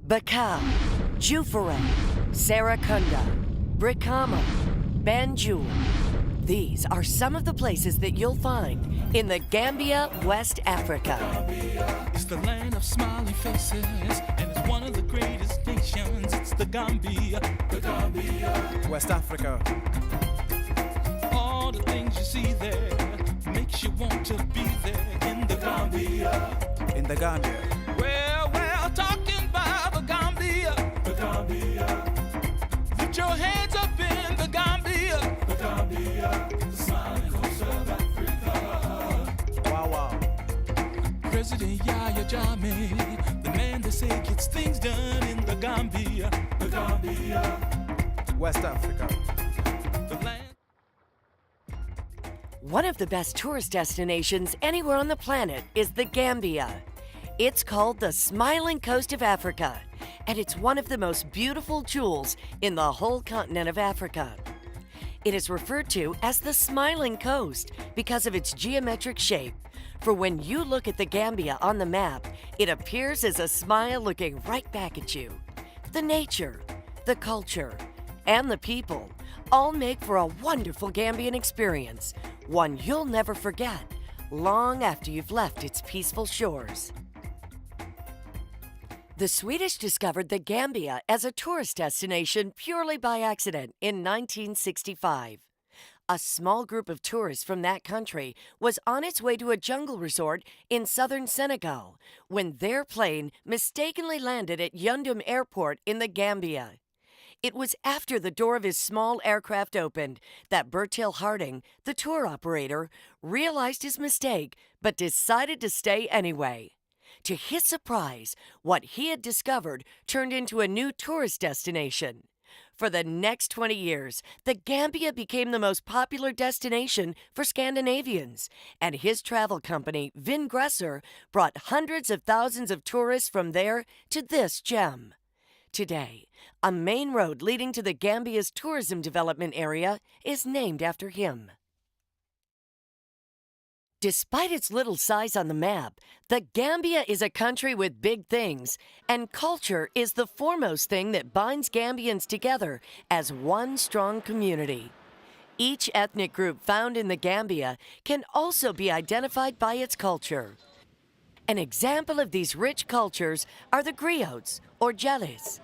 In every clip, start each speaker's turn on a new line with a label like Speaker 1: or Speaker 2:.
Speaker 1: Bakau, Jufere, Serekunda, Brikama, Banjul. These are some of the places that you'll find in the Gambia, West Africa.
Speaker 2: It's the land of smiling faces, and it's one of the greatest nations. It's the Gambia,
Speaker 3: West Africa.
Speaker 2: All the things you see there makes you want to be there in the Gambia.
Speaker 3: In the Gambia.
Speaker 2: Well, talking about the Gambia. Put your hands up in the Gambia. The smiling coast of Africa.
Speaker 3: Wow.
Speaker 2: President Yahya Jammeh, the man that say gets things done in the Gambia.
Speaker 3: West Africa.
Speaker 2: The land.
Speaker 1: One of the best tourist destinations anywhere on the planet is the Gambia. It's called the Smiling Coast of Africa, and it's one of the most beautiful jewels in the whole continent of Africa. It is referred to as the Smiling Coast because of its geometric shape. For when you look at the Gambia on the map, it appears as a smile looking right back at you. The nature, the culture, and the people all make for a wonderful Gambian experience, one you'll never forget long after you've left its peaceful shores. The Swedish discovered the Gambia as a tourist destination purely by accident in 1965. A small group of tourists from that country was on its way to a jungle resort in southern Senegal when their plane mistakenly landed at Yundum Airport in the Gambia. It was after the door of his small aircraft opened that Bertil Harding, the tour operator, realized his mistake but decided to stay anyway. To his surprise, what he had discovered turned into a new tourist destination. For the next 20 years, the Gambia became the most popular destination for Scandinavians, and his travel company, Vingresser, brought hundreds of thousands of tourists from there to this gem. Today, a main road leading to the Gambia's tourism development area is named after him. Despite its little size on the map, the Gambia is a country with big things, and culture is the foremost thing that binds Gambians together as one strong community. Each ethnic group found in the Gambia can also be identified by its culture. An example of these rich cultures are the griots, or Jelis,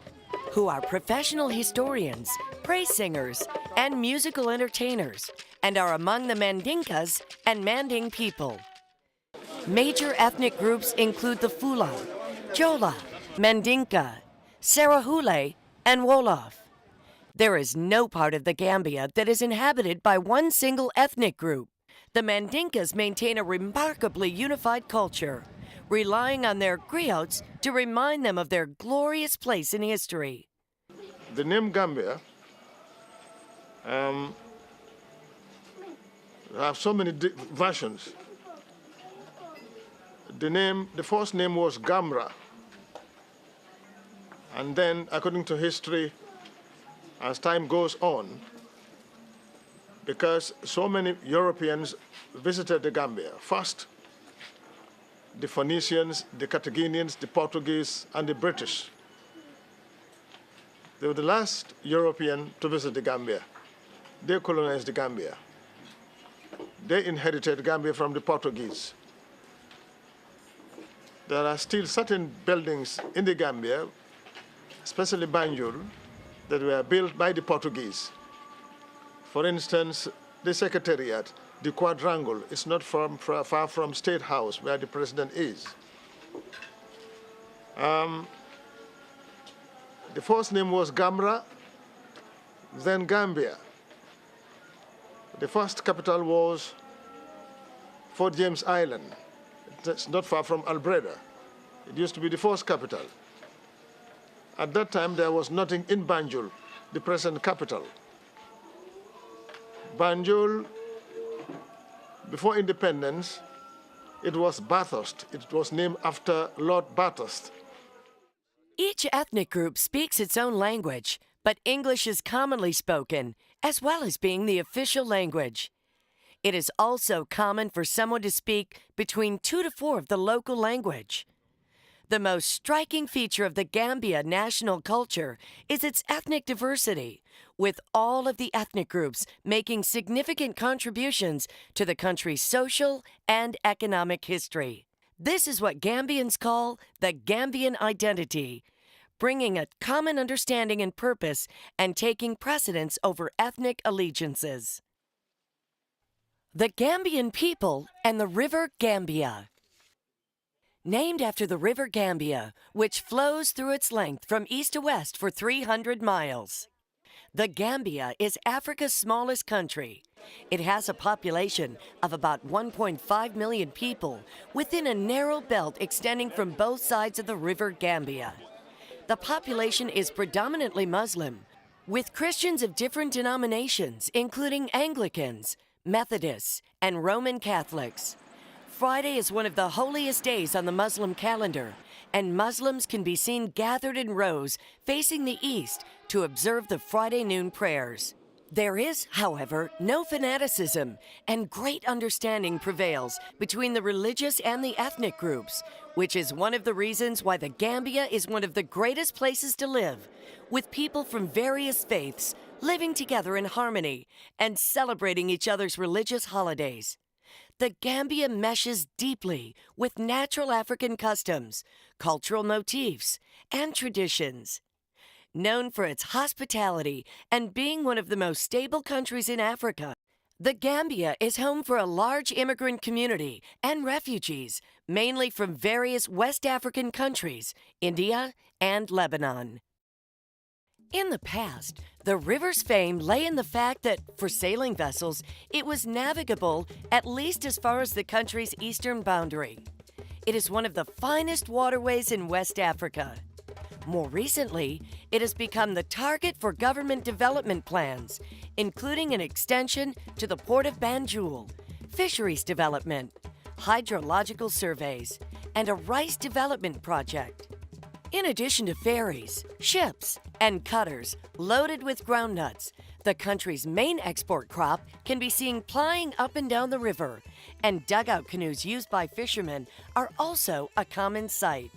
Speaker 1: who are professional historians, praise singers, and musical entertainers, and are among the Mandinkas and Manding people. Major ethnic groups include the Fula, Jola, Mandinka, Sarahule, and Wolof. There is no part of the Gambia that is inhabited by one single ethnic group. The Mandinkas maintain a remarkably unified culture, relying on their griots to remind them of their glorious place in history.
Speaker 4: The name Gambia have so many versions. The first name was Gamra, and then, according to history, as time goes on, because so many Europeans visited the Gambia, first the Phoenicians, the Carthaginians, the Portuguese, and the British. They were the last European to visit the Gambia. They colonized the Gambia. They inherited Gambia from the Portuguese. There are still certain buildings in the Gambia, especially Banjul, that were built by the Portuguese. For instance, the Secretariat, the Quadrangle, is not far from State House, where the president is. The first name was Gamra, then Gambia. The first capital was Fort James Island. It's not far from Albreda. It used to be the first capital. At that time, there was nothing in Banjul, the present capital. Banjul, before independence, it was Bathurst. It was named after Lord Bathurst.
Speaker 1: Each ethnic group speaks its own language, but English is commonly spoken, as well as being the official language. It is also common for someone to speak between 2 to 4 of the local language. The most striking feature of the Gambia national culture is its ethnic diversity, with all of the ethnic groups making significant contributions to the country's social and economic history. This is what Gambians call the Gambian identity, bringing a common understanding and purpose and taking precedence over ethnic allegiances. The Gambian people and the River Gambia. Named after the River Gambia, which flows through its length from east to west for 300 miles. The Gambia is Africa's smallest country. It has a population of about 1.5 million people within a narrow belt extending from both sides of the River Gambia. The population is predominantly Muslim, with Christians of different denominations, including Anglicans, Methodists, and Roman Catholics. Friday is one of the holiest days on the Muslim calendar, and Muslims can be seen gathered in rows facing the east to observe the Friday noon prayers. There is, however, no fanaticism, and great understanding prevails between the religious and the ethnic groups, which is one of the reasons why the Gambia is one of the greatest places to live, with people from various faiths living together in harmony and celebrating each other's religious holidays. The Gambia meshes deeply with natural African customs, cultural motifs, and traditions. Known for its hospitality and being one of the most stable countries in Africa, the Gambia is home for a large immigrant community and refugees, mainly from various West African countries, India and Lebanon. In the past, the river's fame lay in the fact that, for sailing vessels, it was navigable at least as far as the country's eastern boundary. It is one of the finest waterways in West Africa. More recently, it has become the target for government development plans, including an extension to the port of Banjul, fisheries development, hydrological surveys, and a rice development project. In addition to ferries, ships, and cutters loaded with groundnuts, the country's main export crop can be seen plying up and down the river, and dugout canoes used by fishermen are also a common sight.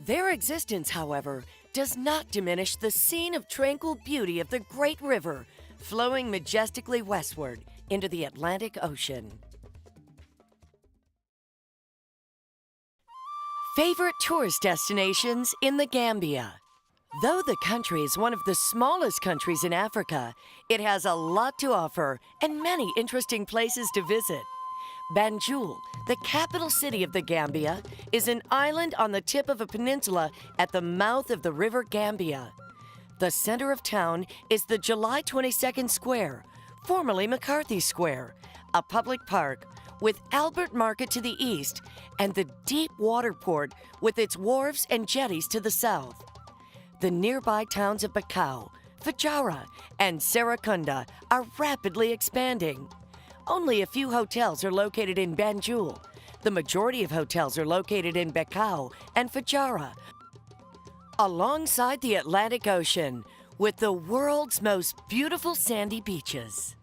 Speaker 1: Their existence, however, does not diminish the scene of tranquil beauty of the great river flowing majestically westward into the Atlantic Ocean. Favorite tourist destinations in the Gambia. Though the country is one of the smallest countries in Africa, it has a lot to offer and many interesting places to visit. Banjul, the capital city of the Gambia, is an island on the tip of a peninsula at the mouth of the River Gambia. The center of town is the July 22nd Square, formerly McCarthy Square, a public park, with Albert Market to the east and the deep water port with its wharves and jetties to the south. The nearby towns of Bakau, Fajara, and Serekunda are rapidly expanding. Only a few hotels are located in Banjul. The majority of hotels are located in Bakau and Fajara, alongside the Atlantic Ocean, with the world's most beautiful sandy beaches.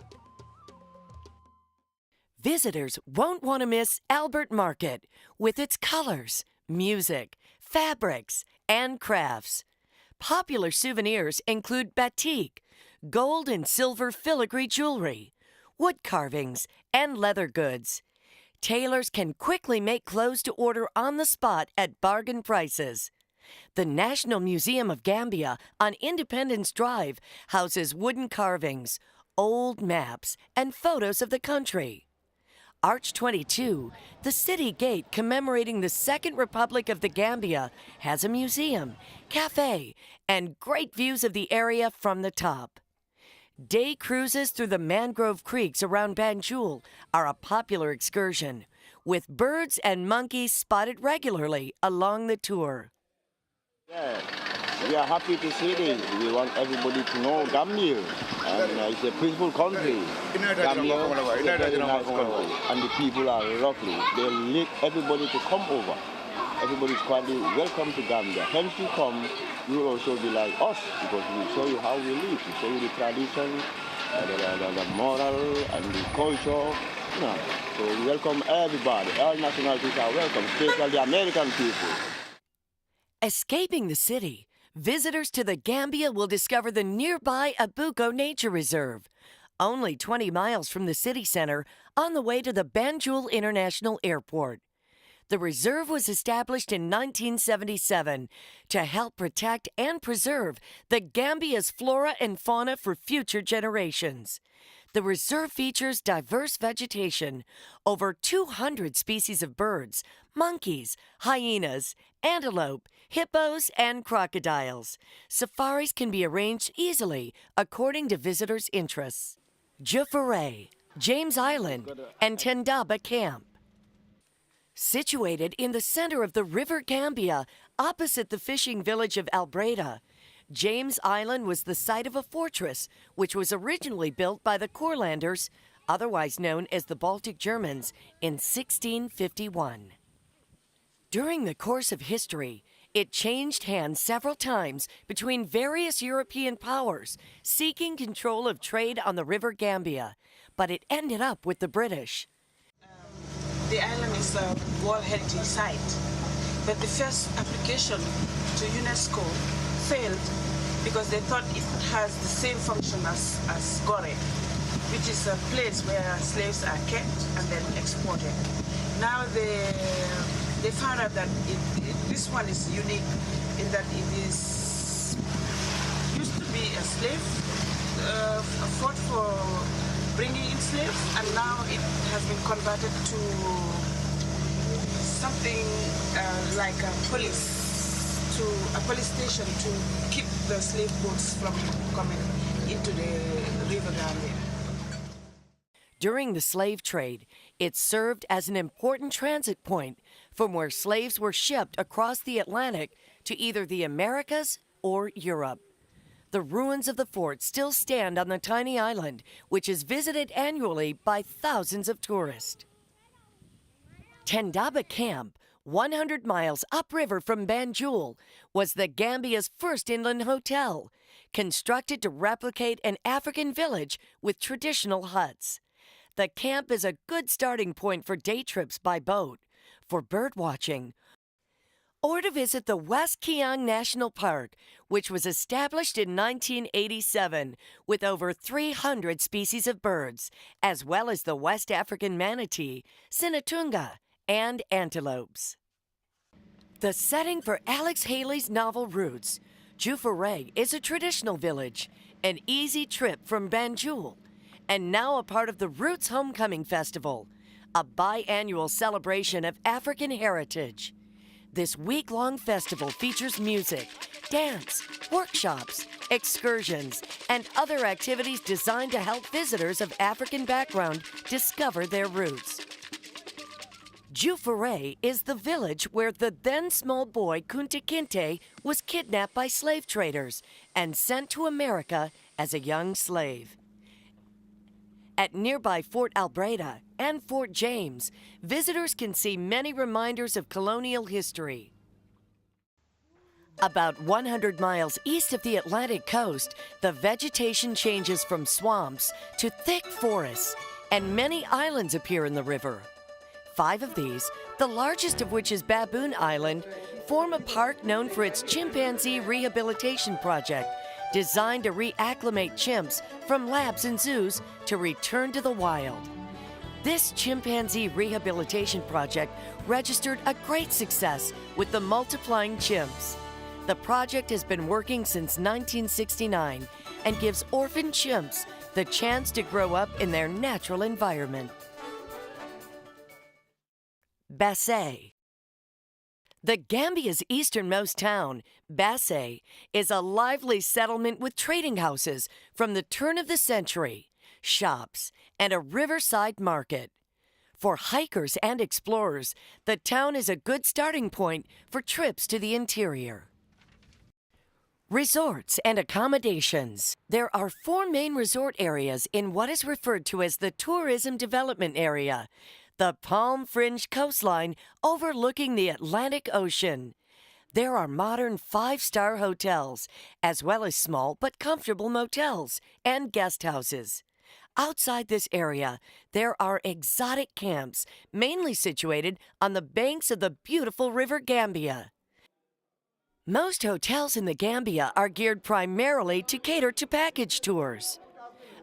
Speaker 1: Visitors won't want to miss Albert Market with its colors, music, fabrics, and crafts. Popular souvenirs include batik, gold and silver filigree jewelry, wood carvings, and leather goods. Tailors can quickly make clothes to order on the spot at bargain prices. The National Museum of Gambia on Independence Drive houses wooden carvings, old maps, and photos of the country. Arch 22, the city gate commemorating the Second Republic of the Gambia, has a museum, cafe, and great views of the area from the top. Day cruises through the mangrove creeks around Banjul are a popular excursion, with birds and monkeys spotted regularly along the tour.
Speaker 5: Yeah, we are happy to see this. We want everybody to know Gambia, and it's a peaceful country. Gambia is a very nice country, and the people are lovely. They need everybody to come over. Everybody is quite welcome to Gambia. Hence you come, you will also be like us, because we show you how we live. We show you the tradition, the moral, and the culture. You know. So we welcome everybody. All nationalities are welcome, especially the American people.
Speaker 1: Escaping the city, visitors to the Gambia will discover the nearby Abuko Nature Reserve, only 20 miles from the city center on the way to the Banjul International Airport. The reserve was established in 1977 to help protect and preserve the Gambia's flora and fauna for future generations. The reserve features diverse vegetation, over 200 species of birds, monkeys, hyenas, antelope, hippos, and crocodiles. Safaris can be arranged easily according to visitors' interests. Jufure, James Island, and Tendaba Camp. Situated in the center of the River Gambia, opposite the fishing village of Albreda, James Island was the site of a fortress which was originally built by the Courlanders, otherwise known as the Baltic Germans, in 1651. During the course of history, it changed hands several times between various European powers seeking control of trade on the River Gambia, but it ended up with the British.
Speaker 6: The island is a World Heritage Site, but the first application to UNESCO failed because they thought it has the same function as Gore, which is a place where slaves are kept and then exported. Now they found out that this one is unique in that it is used to be a slave, a fort for bringing in slaves, and now it has been converted to something like a police station to keep the slave boats from coming into the River Gambia.
Speaker 1: During the slave trade, it served as an important transit point from where slaves were shipped across the Atlantic to either the Americas or Europe. The ruins of the fort still stand on the tiny island, which is visited annually by thousands of tourists. Tendaba Camp, 100 miles upriver from Banjul, was the Gambia's first inland hotel, constructed to replicate an African village with traditional huts. The camp is a good starting point for day trips by boat, for bird watching, or to visit the West Kiang National Park, which was established in 1987 with over 300 species of birds, as well as the West African manatee, sinatunga, and antelopes. The setting for Alex Haley's novel Roots, Jufure is a traditional village, an easy trip from Banjul, and now a part of the Roots Homecoming Festival, a biannual celebration of African heritage. This week-long festival features music, dance, workshops, excursions, and other activities designed to help visitors of African background discover their roots. Jufure is the village where the then small boy Kunta Kinte was kidnapped by slave traders and sent to America as a young slave. At nearby Fort Albreda and Fort James, visitors can see many reminders of colonial history. About 100 miles east of the Atlantic coast, the vegetation changes from swamps to thick forests, and many islands appear in the river. 5 of these, the largest of which is Baboon Island, form a park known for its chimpanzee rehabilitation project, designed to reacclimate chimps from labs and zoos to return to the wild. This chimpanzee rehabilitation project registered a great success with the multiplying chimps. The project has been working since 1969 and gives orphan chimps the chance to grow up in their natural environment. Basse. The Gambia's easternmost town, Basse, is a lively settlement with trading houses from the turn of the century, shops, and a riverside market. For hikers and explorers, the town is a good starting point for trips to the interior. Resorts and accommodations. There are 4 main resort areas in what is referred to as the Tourism Development Area, the palm-fringed coastline overlooking the Atlantic Ocean. There are modern 5-star hotels, as well as small but comfortable motels and guest houses. Outside this area, there are exotic camps, mainly situated on the banks of the beautiful River Gambia. Most hotels in the Gambia are geared primarily to cater to package tours.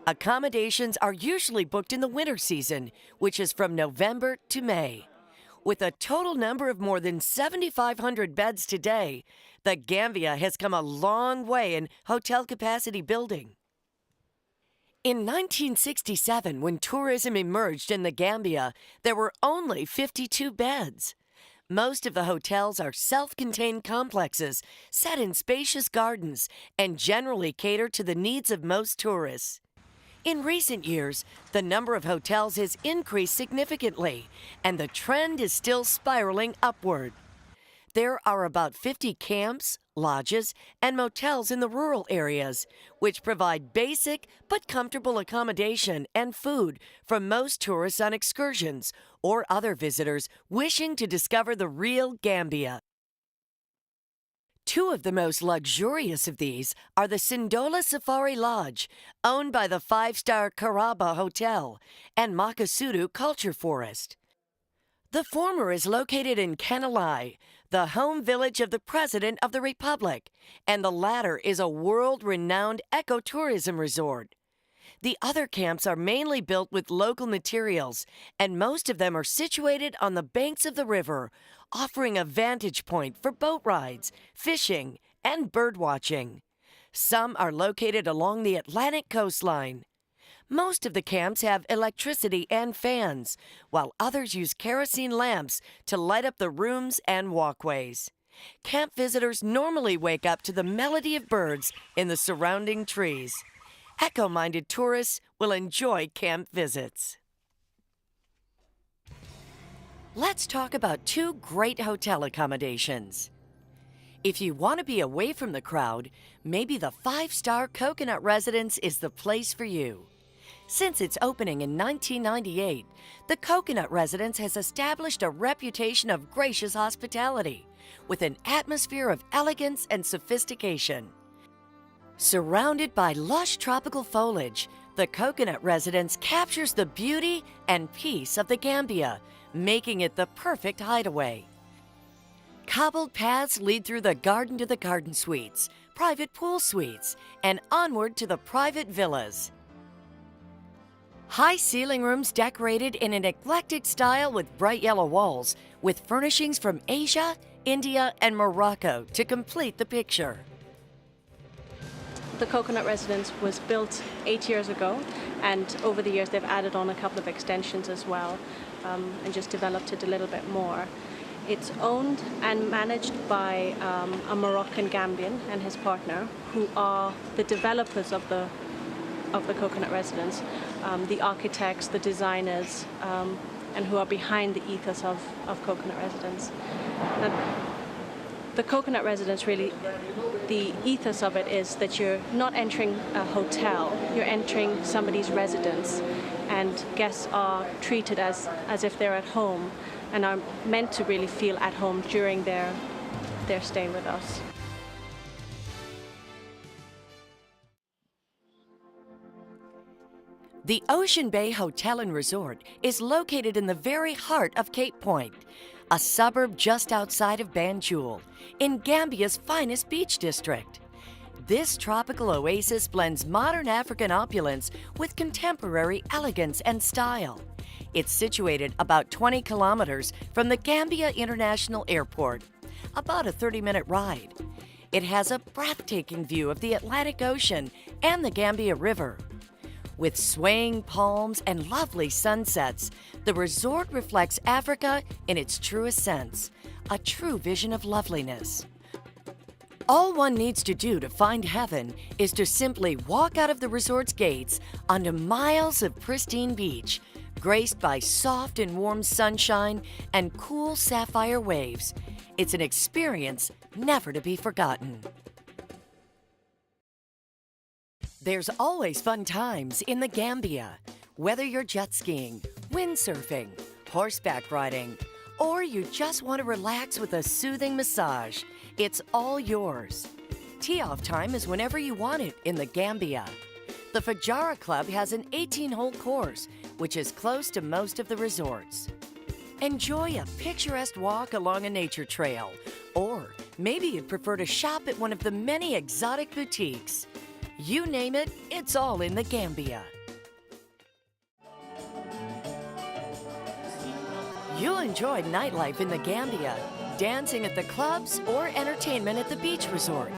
Speaker 1: Accommodations are usually booked in the winter season, which is from November to May. With a total number of more than 7,500 beds today, the Gambia has come a long way in hotel capacity building. In 1967, when tourism emerged in the Gambia, there were only 52 beds. Most of the hotels are self-contained complexes set in spacious gardens and generally cater to the needs of most tourists. In recent years, the number of hotels has increased significantly, and the trend is still spiraling upward. There are about 50 camps, lodges, and motels in the rural areas, which provide basic but comfortable accommodation and food for most tourists on excursions or other visitors wishing to discover the real Gambia. Two of the most luxurious of these are the Sindola Safari Lodge, owned by the five-star Karaba Hotel, and Makasudu Culture Forest. The former is located in Kenalai, the home village of the President of the Republic, and the latter is a world-renowned ecotourism resort. The other camps are mainly built with local materials, and most of them are situated on the banks of the river, offering a vantage point for boat rides, fishing, and birdwatching. Some are located along the Atlantic coastline. Most of the camps have electricity and fans, while others use kerosene lamps to light up the rooms and walkways. Camp visitors normally wake up to the melody of birds in the surrounding trees. Eco-minded tourists will enjoy camp visits. Let's talk about two great hotel accommodations. If you want to be away from the crowd, maybe the five-star Coconut Residence is the place for you. Since its opening in 1998, the Coconut Residence has established a reputation of gracious hospitality, with an atmosphere of elegance and sophistication. Surrounded by lush tropical foliage, the Coconut Residence captures the beauty and peace of the Gambia, making it the perfect hideaway. Cobbled paths lead through the garden suites, private pool suites, and onward to the private villas. High ceiling rooms decorated in an eclectic style with bright yellow walls, with furnishings from Asia, India, and Morocco to complete the picture.
Speaker 7: The Coconut Residence was built 8 years ago, and over the years they've added on a couple of extensions as well, and just developed it a little bit more. It's owned and managed by a Moroccan Gambian and his partner, who are the developers of the Coconut Residence, the architects, the designers, and who are behind the ethos of Coconut Residence. Now, the Coconut Residence, really, the ethos of it is that you're not entering a hotel, you're entering somebody's residence, and guests are treated as if they're at home and are meant to really feel at home during their stay with us.
Speaker 1: The Ocean Bay Hotel and Resort is located in the very heart of Cape Point, a suburb just outside of Banjul, in Gambia's finest beach district. This tropical oasis blends modern African opulence with contemporary elegance and style. It's situated about 20 kilometers from the Gambia International Airport, about a 30-minute ride. It has a breathtaking view of the Atlantic Ocean and the Gambia River. With swaying palms and lovely sunsets, the resort reflects Africa in its truest sense, a true vision of loveliness. All one needs to do to find heaven is to simply walk out of the resort's gates onto miles of pristine beach, graced by soft and warm sunshine and cool sapphire waves. It's an experience never to be forgotten. There's always fun times in the Gambia. Whether you're jet skiing, windsurfing, horseback riding, or you just want to relax with a soothing massage, it's all yours. Tee-off time is whenever you want it in the Gambia. The Fajara Club has an 18-hole course, which is close to most of the resorts. Enjoy a picturesque walk along a nature trail, or Maybe you'd prefer to shop at one of the many exotic boutiques. You name it, it's all in the Gambia. You'll enjoy nightlife in the Gambia, dancing at the clubs, or entertainment at the beach resort.